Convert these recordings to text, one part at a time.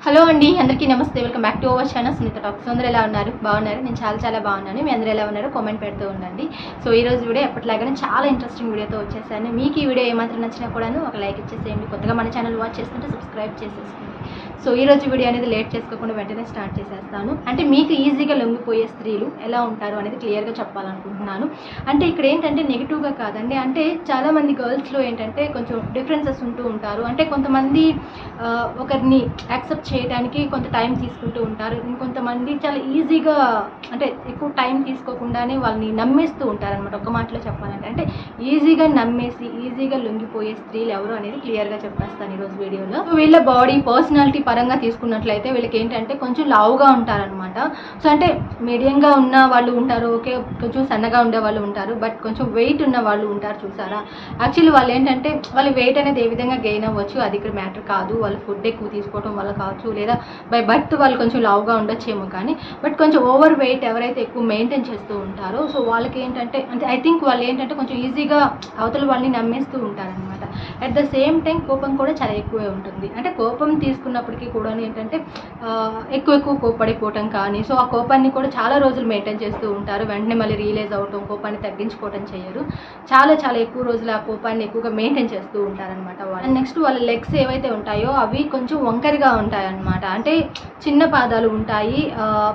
Hello అండి, అందరికీ నమస్తే. Welcome back to our channel Sunitha talks. అందరూ ఎలా ఉన్నారు? బాగున్నారు? నేను చాలా బాగున్నాను. మీ అందరూ ఎలా ఉన్నారో కామెంట్ పెడుతూ ఉండండి. సో ఈ రోజు వీడియో ఎప్పటిలాగానే చాలా ఇంట్రెస్టింగ్ వీడియోతో వచ్చేసాను. మీకు ఈ వీడియో ఏమాత్రం నచ్చినా కూడాను ఒక లైక్ ఇచ్చేసేయండి. కొత్తగా మన ఛానల్ వాచ్ చేస్తుంటే సబ్స్క్రైబ్ చేసేసుకోండి. సో ఈ రోజు వీడియో అనేది లేట్ చేసుకోకుండా వెంటనే స్టార్ట్ చేసేస్తాను. అంటే మీకు ఈజీగా లొంగిపోయే స్త్రీలు ఎలా ఉంటారు అనేది క్లియర్గా చెప్పాలనుకుంటున్నాను. అంటే ఇక్కడ ఏంటంటే నెగిటివ్గా కాదండి, అంటే చాలామంది గర్ల్స్లో ఏంటంటే కొంచెం డిఫరెన్సెస్ ఉంటూ ఉంటారు. అంటే కొంతమంది ఒకరిని యాక్సెప్ట్ చేయడానికి కొంత టైం తీసుకుంటూ ఉంటారు. ఇంకొంతమంది చాలా ఈజీగా అంటే ఎక్కువ టైం తీసుకోకుండానే వాళ్ళని నమ్మేస్తూ ఉంటారనమాట. ఒక మాటలో చెప్పాలంటే అంటే ఈజీగా నమ్మేసి ఈజీగా లొంగిపోయే స్త్రీలు ఎవరు అనేది క్లియర్గా చెప్పేస్తాను ఈరోజు వీడియోలో. వీళ్ళ బాడీ పర్సనాలిటీ పరంగా తీసుకున్నట్లయితే వీళ్ళకి ఏంటంటే కొంచెం లావుగా ఉంటారనమాట. సో అంటే మీడియంగా ఉన్న వాళ్ళు ఉంటారు, ఓకే, కొంచెం సన్నగా ఉండే వాళ్ళు ఉంటారు, బట్ కొంచెం వెయిట్ ఉన్న వాళ్ళు ఉంటారు. చూసారా, యాక్చువల్లీ వాళ్ళు ఏంటంటే వాళ్ళ వెయిట్ అనేది ఏ విధంగా గెయిన్ అవ్వచ్చు అది ఇక్కడ మ్యాటర్ కాదు. వాళ్ళు ఫుడ్ ఎక్కువ తీసుకోవడం వల్ల కావచ్చు, లేదా బై బర్త్ వాళ్ళు కొంచెం లావుగా ఉండొచ్చేమో, కానీ బట్ కొంచెం ఓవర్ వెయిట్ ఎవరైతే ఎక్కువ మెయింటైన్ చేస్తూ ఉంటారో సో వాళ్ళకి ఏంటంటే అంటే ఐ థింక్ వాళ్ళు ఏంటంటే కొంచెం ఈజీగా అవతల వాళ్ళని నమ్మేస్తూ ఉంటారనమాట. అట్ ద సేమ్ టైం కోపం కూడా చాలా ఎక్కువే ఉంటుంది. అంటే కోపం తీసుకున్నప్పటికీ కూడా ఏంటంటే ఎక్కువ కోపడిపోవటం కానీ, సో ఆ కోపాన్ని కూడా చాలా రోజులు మెయింటైన్ చేస్తూ ఉంటారు. వెంటనే మళ్ళీ రియలైజ్ అవటం, కోపాన్ని తగ్గించుకోవటం చేయరు. చాలా ఎక్కువ రోజులు ఆ కోపాన్ని ఎక్కువగా మెయింటైన్ చేస్తూ ఉంటారనమాట వాళ్ళు. అండ్ నెక్స్ట్ వాళ్ళ లెగ్స్ ఏవైతే ఉంటాయో అవి కొంచెం వంకరగా ఉంటాయన్నమాట. అంటే చిన్న పాదాలు ఉంటాయి,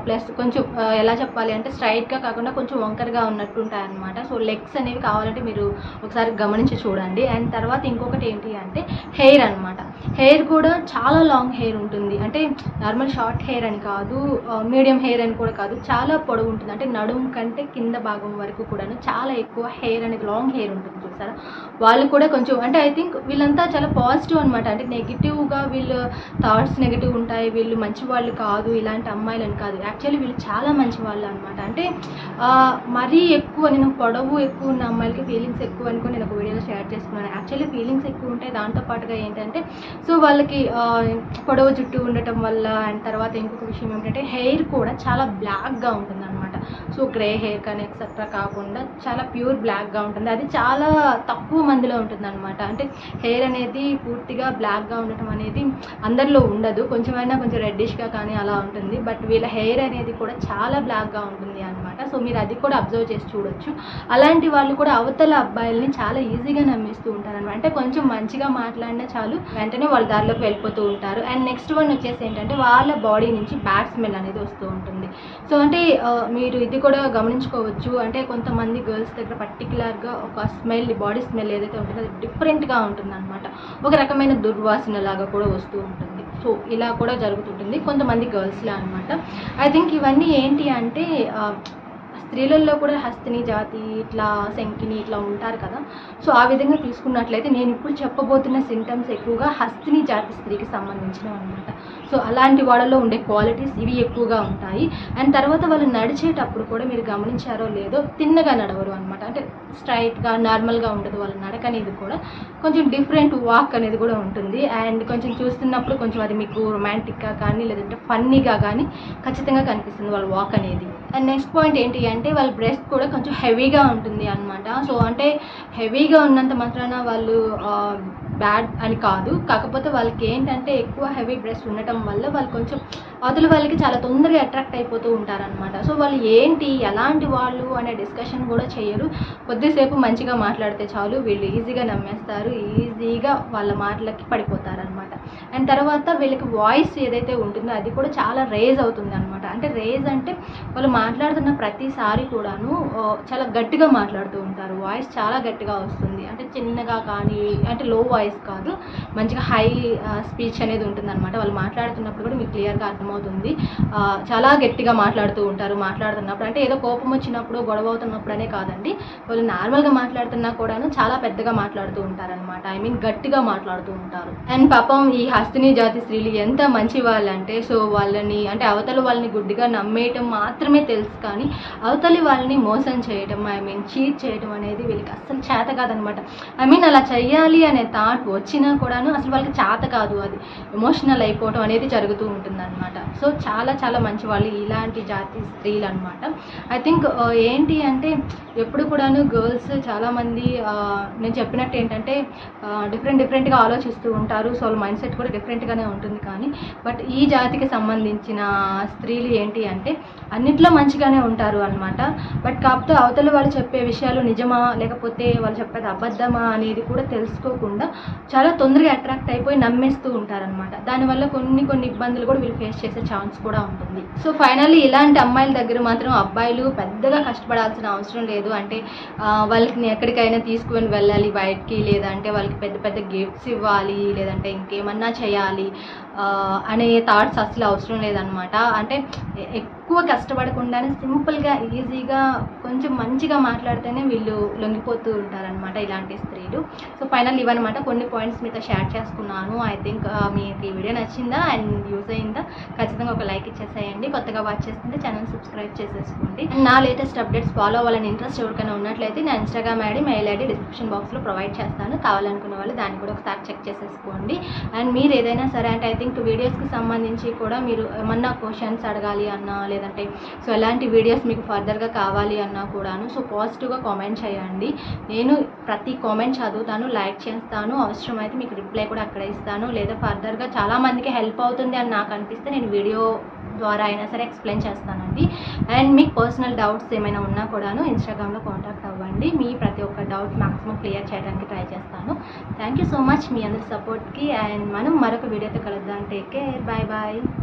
ప్లస్ కొంచెం ఎలా చెప్పాలి అంటే స్ట్రైట్గా కాకుండా కొంచెం వంకరగా ఉన్నట్టు ఉంటాయన్నమాట. సో లెగ్స్ అనేవి కావాలంటే మీరు ఒకసారి గమనించి చూడండి. అండ్ తర్వాత ఇంకొకటి ఏంటి అంటే హెయిర్ అనమాట. హెయిర్ కూడా చాలా లాంగ్ హెయిర్ ఉంటుంది. అంటే నార్మల్ షార్ట్ హెయిర్ అని కాదు, మీడియం హెయిర్ అని కూడా కాదు, చాలా పొడవు ఉంటుంది. అంటే నడుము కంటే కింద భాగం వరకు కూడాను చాలా ఎక్కువ హెయిర్ అనేది లాంగ్ హెయిర్ ఉంటుంది. చూసారా, వాళ్ళు కూడా కొంచెం అంటే ఐ థింక్ వీళ్ళంతా చాలా పాజిటివ్ అనమాట. అంటే నెగిటివ్గా వీళ్ళు థాట్స్ నెగిటివ్ ఉంటాయి, వీళ్ళు మంచి వాళ్ళు కాదు, ఇలాంటి అమ్మాయిలని కాదు, యాక్చువల్లీ వీళ్ళు చాలా మంచి వాళ్ళు అనమాట. అంటే మరీ ఎక్కువ నేను పొడవు ఎక్కువ ఉన్న అమ్మాయిలకి ఫీలింగ్స్ ఎక్కువ అనుకుని నేను ఒక వీడియోలో షేర్ చేసుకున్నాను. యాక్చువల్లీ ఫీలింగ్స్ ఎక్కువ ఉంటాయి, దాంతోపాటుగా ఏంటంటే సో వాళ్ళకి పొడవు జుట్టు ఉండటం వల్ల. అండ్ తర్వాత ఇంకొక విషయం ఏంటంటే హెయిర్ కూడా చాలా బ్లాక్గా ఉంటుంది అనమాట. సో గ్రే హెయిర్ కానీ ఎక్సెట్రా కాకుండా చాలా ప్యూర్ బ్లాక్గా ఉంటుంది. అది చాలా తక్కువ మందిలో ఉంటుంది అనమాట. అంటే హెయిర్ అనేది పూర్తిగా బ్లాక్గా ఉండటం అనేది అందరిలో ఉండదు, కొంచెమైనా కొంచెం రెడ్డిష్గా కానీ అలా ఉంటుంది. బట్ వీళ్ళ హెయిర్ అనేది కూడా చాలా బ్లాక్గా ఉంటుంది అనమాట. సో మీరు అది కూడా అబ్జర్వ్ చేసి చూడొచ్చు. అలాంటి వాళ్ళు కూడా అవతల అబ్బాయిల్ని చాలా ఈజీగా నమ్మిస్తూ ఉంటారు అనమాట. అంటే కొంచెం మంచిగా మాట్లాడినా చాలు వెంటనే వాళ్ళ దారిలోకి వెళ్ళిపోతూ ఉంటారు. అండ్ నెక్స్ట్ వన్ వచ్చేసి ఏంటంటే వాళ్ళ బాడీ నుంచి బ్యాడ్ స్మెల్ అనేది వస్తూ ఉంటుంది. సో అంటే మీరు ఇది కూడా గమనించుకోవచ్చు. అంటే కొంతమంది గర్ల్స్ దగ్గర పర్టికులర్గా ఒక స్మెల్, బాడీ స్మెల్ ఏదైతే ఉంటుందో అది డిఫరెంట్గా ఉంటుంది అనమాట. ఒక రకమైన దుర్వాసన లాగా కూడా వస్తూ ఉంటుంది. సో ఇలా కూడా జరుగుతుంటుంది కొంతమంది గర్ల్స్లో అనమాట. ఐ థింక్ ఇవన్నీ ఏంటి అంటే స్త్రీలలో కూడా హస్తిని జాతి, ఇట్లా శంకిని ఇట్లా ఉంటారు కదా. సో ఆ విధంగా తీసుకున్నట్లయితే నేను ఇప్పుడు చెప్పబోతున్న సింటమ్స్ ఎక్కువగా హస్తిని జాతి స్త్రీకి సంబంధించినవి అనమాట. సో అలాంటి వాళ్ళలో ఉండే క్వాలిటీస్ ఇవి ఎక్కువగా ఉంటాయి. అండ్ తర్వాత వాళ్ళు నడిచేటప్పుడు కూడా మీరు గమనించారో లేదో తిన్నగా నడవరు అనమాట. అంటే స్ట్రైట్గా నార్మల్గా ఉండదు వాళ్ళ నడక అనేది కూడా కొంచెం డిఫరెంట్ వాక్ అనేది కూడా ఉంటుంది. అండ్ కొంచెం చూస్తున్నప్పుడు కొంచెం అది మీకు రొమాంటిక్గా కానీ లేదంటే ఫన్నీగా కానీ ఖచ్చితంగా కనిపిస్తుంది వాళ్ళ వాక్ అనేది. అండ్ నెక్స్ట్ పాయింట్ ఏంటి అంటే వాళ్ళ బ్రెస్ట్ కూడా కొంచెం హెవీగా ఉంటుంది అనమాట. సో అంటే హెవీగా ఉన్నంత మాత్రాన వాళ్ళు బ్యాడ్ అని కాదు, కాకపోతే వాళ్ళకి ఏంటంటే ఎక్కువ హెవీ బ్రెస్ట్ ఉండటం వల్ల వాళ్ళు కొంచెం అవతల వాళ్ళకి చాలా తొందరగా అట్రాక్ట్ అయిపోతూ ఉంటారనమాట. సో వాళ్ళు ఏంటి ఎలాంటి వాళ్ళు అనే డిస్కషన్ కూడా చేయరు. కొద్దిసేపు మంచిగా మాట్లాడితే చాలు వీళ్ళు ఈజీగా నమ్మేస్తారు, ఈజీగా వాళ్ళ మాటలకి పడిపోతారనమాట. అండ్ తర్వాత వీళ్ళకి వాయిస్ ఏదైతే ఉంటుందో అది కూడా చాలా రేజ్ అవుతుంది అనమాట. అంటే రేజ్ అంటే వాళ్ళు మాట్లాడుతున్న ప్రతిసారి కూడాను చాలా గట్టిగా మాట్లాడుతూ ఉంటారు. వాయిస్ చాలా గట్టిగా వస్తుంది. అంటే చిన్నగా కానీ అంటే లో వాయిస్ కాదు, మంచిగా హై స్పీచ్ అనేది ఉంటుంది అనమాట. వాళ్ళు మాట్లాడుతున్నప్పుడు కూడా మీకు క్లియర్గా అర్థమవుతుంది. చాలా గట్టిగా మాట్లాడుతూ ఉంటారు మాట్లాడుతున్నప్పుడు. అంటే ఏదో కోపం వచ్చినప్పుడు గొడవ అవుతున్నప్పుడనే కాదండి, వాళ్ళు నార్మల్గా మాట్లాడుతున్నా కూడాను చాలా పెద్దగా మాట్లాడుతూ ఉంటారనమాట. ఐ మీన్ గట్టిగా మాట్లాడుతూ ఉంటారు. అండ్ పాపం ఈ హస్తిని జాతి స్త్రీలు ఎంత మంచి వాళ్ళంటే సో వాళ్ళని అంటే అవతల వాళ్ళని గుడ్డిగా నమ్మేయటం మాత్రమే తెలుసు, కానీ అవతలి వాళ్ళని మోసం చేయటం ఐ మీన్ చీట్ చేయటం అనేది వీళ్ళకి అస్సలు చేత కాదనమాట. ఐ మీన్ అలా చెయ్యాలి అనే థాట్ వచ్చినా కూడాను అసలు వాళ్ళకి చేత కాదు, అది ఎమోషనల్ అయిపోవడం అనేది జరుగుతూ ఉంటుంది అనమాట. సో సో చాలా చాలా మంచి వాళ్ళు ఇలాంటి జాతి స్త్రీలు అనమాట. ఐ థింక్ ఏంటి అంటే ఎప్పుడు కూడాను గర్ల్స్ చాలామంది నేను చెప్పినట్టు ఏంటంటే డిఫరెంట్గా ఆలోచిస్తూ ఉంటారు. సో వాళ్ళ మైండ్ సెట్ కూడా డిఫరెంట్గానే ఉంటుంది. కానీ బట్ ఈ జాతికి సంబంధించిన స్త్రీలు ఏంటి అంటే అన్నిట్లో మంచిగానే ఉంటారు అనమాట. బట్ కాకపోతే అవతల వాళ్ళు చెప్పే విషయాలు నిజమా లేకపోతే వాళ్ళు చెప్పేది అబద్ధమా అనేది కూడా తెలుసుకోకుండా చాలా తొందరగా అట్రాక్ట్ అయిపోయి నమ్మేస్తూ ఉంటారనమాట. దానివల్ల కొన్ని ఇబ్బందులు కూడా వీళ్ళు ఫేస్ చేసే ఛాన్స్ కూడా ఉంటుంది. సో ఫైనల్లీ ఇలాంటి అమ్మాయిల దగ్గర మాత్రం అబ్బాయిలు పెద్దగా కష్టపడాల్సిన అవసరం లేదు. అంటే వాళ్ళకి ఎక్కడికైనా తీసుకుని వెళ్ళాలి బయటికి, లేదంటే వాళ్ళకి పెద్ద పెద్ద గిఫ్ట్స్ ఇవ్వాలి, లేదంటే ఇంకేమన్నా చేయాలి అనే థాట్స్ అసలు అవసరం లేదనమాట. అంటే ఎక్కువ కష్టపడకుండానే సింపుల్గా ఈజీగా కొంచెం మంచిగా మాట్లాడితేనే వీళ్ళు లొంగిపోతూ ఉంటారనమాట ఇలాంటి స్త్రీలు. సో ఫైనల్ ఇవన్నమాట కొన్ని పాయింట్స్ మీతో షేర్ చేసుకున్నాను. ఐ థింక్ మీకు ఈ వీడియో నచ్చిందా అండ్ యూజ్ అయిందా? ఖచ్చితంగా ఒక లైక్ ఇచ్చేసేయండి. కొత్తగా వాచ్ చేస్తుంటే ఛానల్ సబ్స్క్రైబ్ చేసేసుకోండి. నా లేటెస్ట్ అప్డేట్స్ ఫాలో అవ్వాలని ఇంట్రెస్ట్ ఎవరికైనా ఉన్నట్లయితే నా Instagram ID, mail ID description బాక్స్లో ప్రొవైడ్ చేస్తాను. కావాలనుకున్న వాళ్ళు దాన్ని కూడా ఒకసారి చెక్ చేసేసుకోండి. అండ్ మీరు ఏదైనా సరే అంటే ఐ థింక్ వీడియోస్కి సంబంధించి కూడా మీరు ఏమన్నా క్వశ్చన్స్ అడగాలి అన్నా, లేదంటే సో ఎలాంటి వీడియోస్ మీకు ఫర్దర్గా కావాలి అన్నా కూడాను సో పాజిటివ్గా కామెంట్ చేయండి. నేను ప్రతి కామెంట్ చదువుతాను, లైక్ చేస్తాను, అవసరమైతే మీకు రిప్లై కూడా అక్కడ ఇస్తాను. లేదా ఫర్దర్గా చాలామందికి హెల్ప్ అవుతుంది అని నాకు అనిపిస్తే నేను వీడియో ద్వారా అయినా సరే ఎక్స్ప్లెయిన్ చేస్తానండి. అండ్ మీకు పర్సనల్ డౌట్స్ ఏమైనా ఉన్నా కూడాను ఇన్స్టాగ్రామ్లో కాంటాక్ట్ అవ్వండి. మీ ప్రతి ఒక్క డౌట్ మ్యాక్సిమం క్లియర్ చేయడానికి ట్రై చేస్తాను. థ్యాంక్ యూ సో మచ్ మీ అందరి సపోర్ట్కి. అండ్ మనం మరొక వీడియోతో కలుద్దాం. Take care, bye bye.